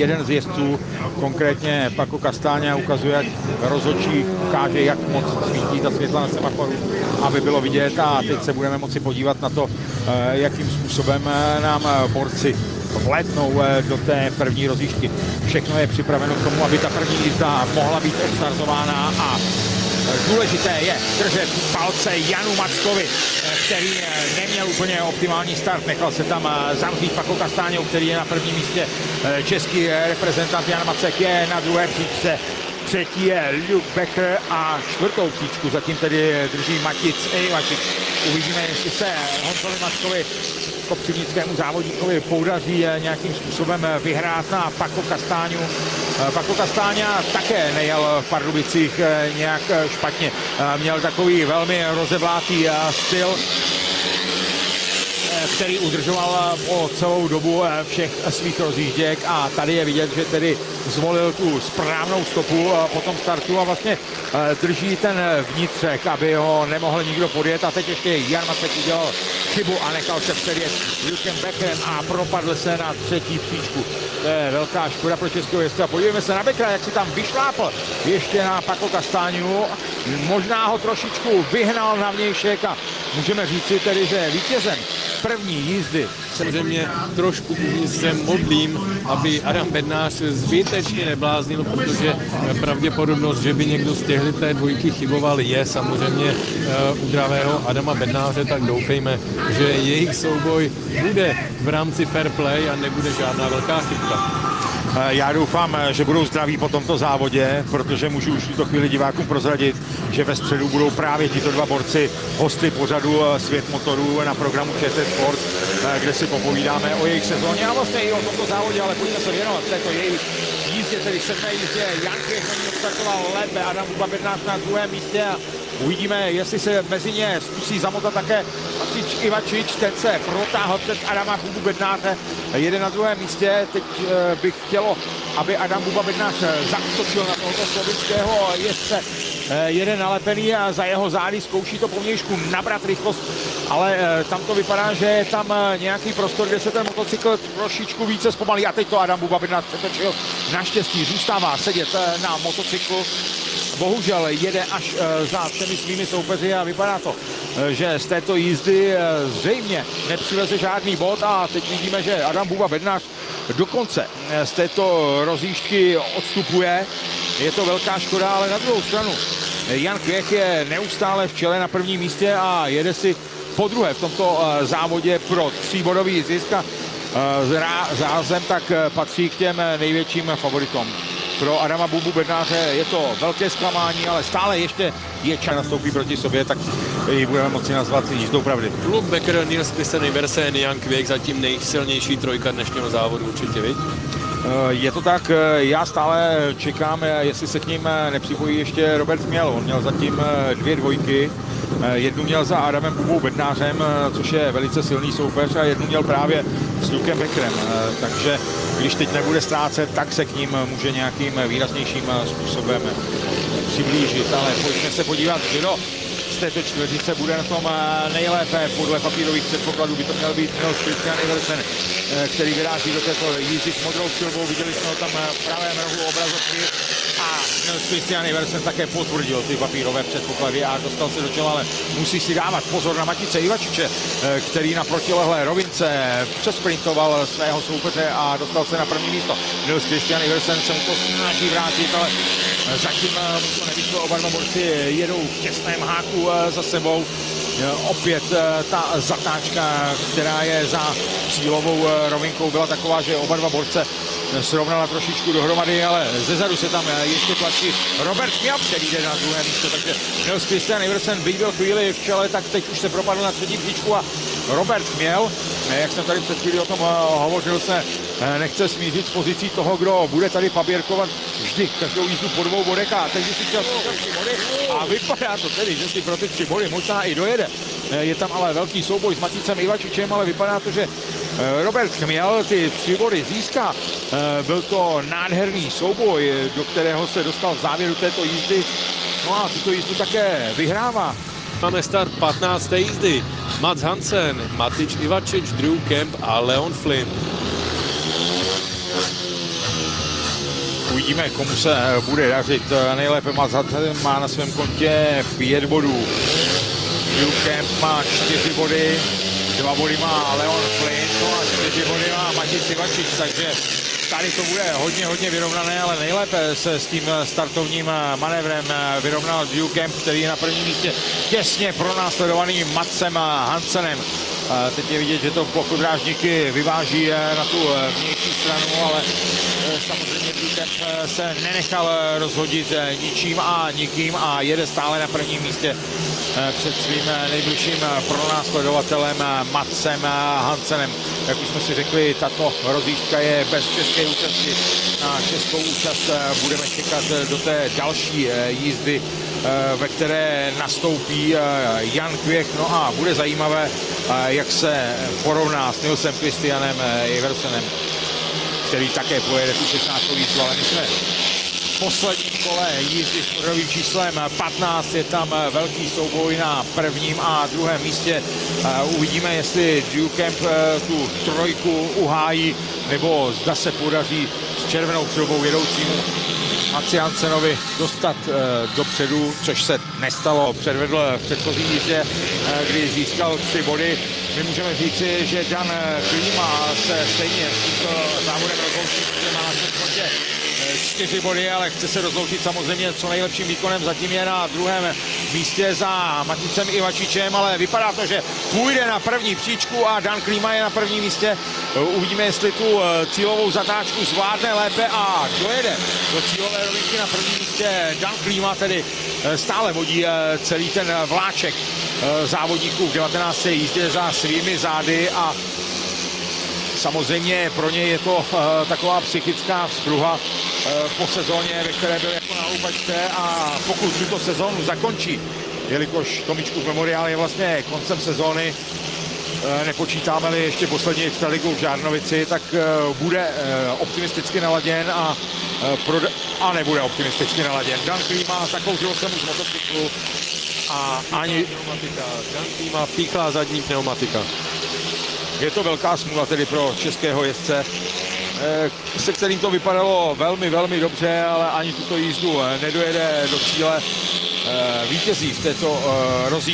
Jeden z jezdců, konkrétně Paco Castaña, ukazuje, jak rozhodčí ukáže, jak moc svítí ta světla na semaforu, aby bylo vidět. A teď se budeme moci podívat na to, jakým způsobem nám borci vlétnou do té první rozjížďky. Všechno je připraveno k tomu, aby ta první jízda mohla být odstartována a důležité je držet palce Janu Mackovi, který neměl úplně optimální start. Nechal se tam zavřít Paco Castañou, který je na prvním místě. Český reprezentant Jan Macek je na druhé příčce. Třetí je Luke Becker a čtvrtou příčku zatím tedy drží Matic Ivačič. Uvidíme, jestli se Honzovi Mackovi, kopřivnickému závodníkovi, podaří nějakým způsobem vyhrát na Paco Castañu. Paco Castaña také nejel v Pardubicích nějak špatně. Měl takový velmi rozevlátý styl, který udržoval po celou dobu všech svých rozjížděk, a tady je vidět, že tedy zvolil tu správnou stopu po tom startu a vlastně drží ten vnitřek, aby ho nemohl nikdo podjet. A teď ještě Jan Macek udělal chybu a nechal se předjet Lukem Beckerem a propadl se na třetí příčku. To je velká škoda pro českého jezdce. Podívejme se na Beckera, jak si tam vyšlápl ještě na Paco Castañu. Možná ho trošičku vyhnal na vnějšek a můžeme říci tedy, že vítězem první jízdy. Samozřejmě trošku se modlím, aby Adam Bednář zbytečně nebláznil, protože pravděpodobnost, že by někdo z té dvojky chyboval, je samozřejmě u dravého Adama Bednáře, tak doufejme, že jejich souboj bude v rámci fair play a nebude žádná velká chybka. Já doufám, že budou zdraví po tomto závodě, protože můžu už v tuto chvíli divákům prozradit, že ve středu budou právě tito dva borci hosty pořadu Svět motorů na programu ČT Sport, kde si popovídáme o jejich sezóně a vlastně i o tomto závodě, ale pojďme se věnovat této jejich jízdě, tedy 7. jízdě. Jan Kvěchmaník odstartoval lépe, Adam Buba Bednář na druhém místě a uvidíme, jestli se mezi ně zkusí zamotat také Matic Ivačič. Ten se protáhl před Adama Bubu Bednáře, jede na druhém místě. Teď bych chtělo, aby Adam Buba Bednář zaútočil na tohoto slovinského jezdce. Jede nalepený a za jeho zády zkouší to povnějšku nabrat rychlost, ale tam to vypadá, že je tam nějaký prostor, kde se ten motocykl trošičku více zpomalí a teď to Adam Buba Bednář přetočil. Naštěstí zůstává sedět na motocyklu. Bohužel jede až za všemi svými soupeři a vypadá to, že z této jízdy zřejmě nepřiveze žádný bod a teď vidíme, že Adam Buba Bednář dokonce z této rozjížďky odstupuje. Je to velká škoda, ale na druhou stranu Jan Kvěch je neustále v čele na prvním místě a jede si podruhé v tomto závodě pro tříbodový zisk a zázem tak patří k těm největším favoritům. Pro Adama Bubu Bednáře je to velké zklamání, ale stále ještě je čas nastoupí proti sobě, tak ji budeme moci nazvat jízdou pravdy. Luke Becker, Nils Christian Iversen, Jan Kvěch, zatím nejsilnější trojka dnešního závodu určitě, viď? Je to tak, já stále čekám, jestli se k ním nepřipojí ještě Robert Chměl. On měl zatím 2 dvojky, jednu měl za Adamem Bubou Bednářem, což je velice silný soupeř, a jednu měl právě s Lukem Beckerem, takže když teď nebude ztrácet, tak se k ním může nějakým výraznějším způsobem přiblížit, ale pojďme se podívat, kdo z této čtveřice bude na tom nejlépe. Podle papírových předpokladů by to měl být Nils Christian Iversen, který vyráží do této jízdy s modrou silbou. Viděli jsme ho tam v pravém rohu obrazovky a Nils Christian Iversen také potvrdil ty papírové předpoklady a dostal se do čela, ale musí si dávat pozor na Matice Ivačiče, který na protilehlé rovince přesprintoval svého soupeře a dostal se na první místo. Nils Christian Iversen se mu to snaží vrátit, ale zatím mu to nevyšlo. Oba dva borci jedou v těsném háku za sebou. Opět ta zatáčka, která je za cílovou rovinkou, byla taková, že oba dva borce srovnala trošičku dohromady, ale zezadu se tam ještě tlačí Robert Chměl, který jde na druhé místo, takže Nils Christian Iversen byl chvíli v čele, tak teď už se propadl na třetí příčku a Robert Chměl, jak jsem tady před chvíli o tom hovořil, se nechce smířit s pozicí toho, kdo bude tady paběrkovat vždy každou jízdu po 2 bodech a teď si chtěl 3 body a vypadá to tedy, že si pro ty 3 body možná i dojede. Je tam ale velký souboj s Maticem Ivačičem, ale vypadá to, že Robert Chměl ty 3 body získá. Byl to nádherný souboj, do kterého se dostal v závěru této jízdy. No a tuto jízdu také vyhrává. Máme start 15. jízdy. Mats Hansen, Matic Ivačič, Drew Kemp a Leon Flynn. Uvidíme, komu se bude dařit. Nejlépe má na svém kontě 5 bodů. Drew Kemp má 4 body, 2 body má Leon Flynn, no a 4 body má Matěj Ivačič, takže tady to bude hodně vyrovnané, ale nejlépe se s tím startovním manévrem vyrovnal Drew Kemp, který je na prvním místě těsně pronásledovaný Matsem Hansenem. Teď je vidět, že to plochodrážníky vyváží na tu vnější stranu, ale samozřejmě Drew Kemp se nenechal rozhodit ničím a nikým a jede stále na prvním místě před svým nejbližším pronásledovatelem Matsem Hansenem. Jak už jsme si řekli, tato rozjížďka je bez české účasti. Na českou účast budeme čekat do té další jízdy, ve které nastoupí Jan Kvěch. No a bude zajímavé, jak se porovná s Nilsem Christianem Iversenem, který také pojede tu 16. jízdu, ale my jsme v posledním kole jízdy s pořadovým číslem 15, je tam velký souboj na prvním a druhém místě. Uvidíme, jestli Drew Kemp tu trojku uhájí, nebo zda se podaří s červenou přilbou jedoucímu Matsi Hansenovi dostat dopředu, což se nestalo. Předvedl v předchozí jízdě, kdy získal 3 body. My můžeme říci, že Dan Klima se stejně s tímto závodem rozloučí, protože má na svém kontě 4 body, ale chce se rozloučit samozřejmě co nejlepším výkonem. Zatím je na druhém místě za Maticem Ivačičem, ale vypadá to, že půjde na první příčku a Dan Klima je na prvním místě. Uvidíme, jestli tu cílovou zatáčku zvládne lépe a dojede do cílové rovinky na prvním místě. Dan Klima tedy stále vodí celý ten vláček závodníků v 19. jízdě za svými zády a samozřejmě pro něj je to taková psychická vzpruha po sezóně, ve které byl jako na loupačce, a pokud tuto sezónu zakončí, jelikož Tomíčkův memoriál je vlastně koncem sezóny, nepočítáme-li ještě poslední extraligu v Žárnovici, tak bude optimisticky naladěn a nebude optimisticky naladěn. Dan Klima, zakouřil jsem už motocyklu a ani Dan Klima píchlá zadní pneumatika. Je to velká smůla tedy pro českého jezdce, se kterým to vypadalo velmi dobře, ale ani tuto jízdu nedojede do cíle. Vítězí v této rozjíždění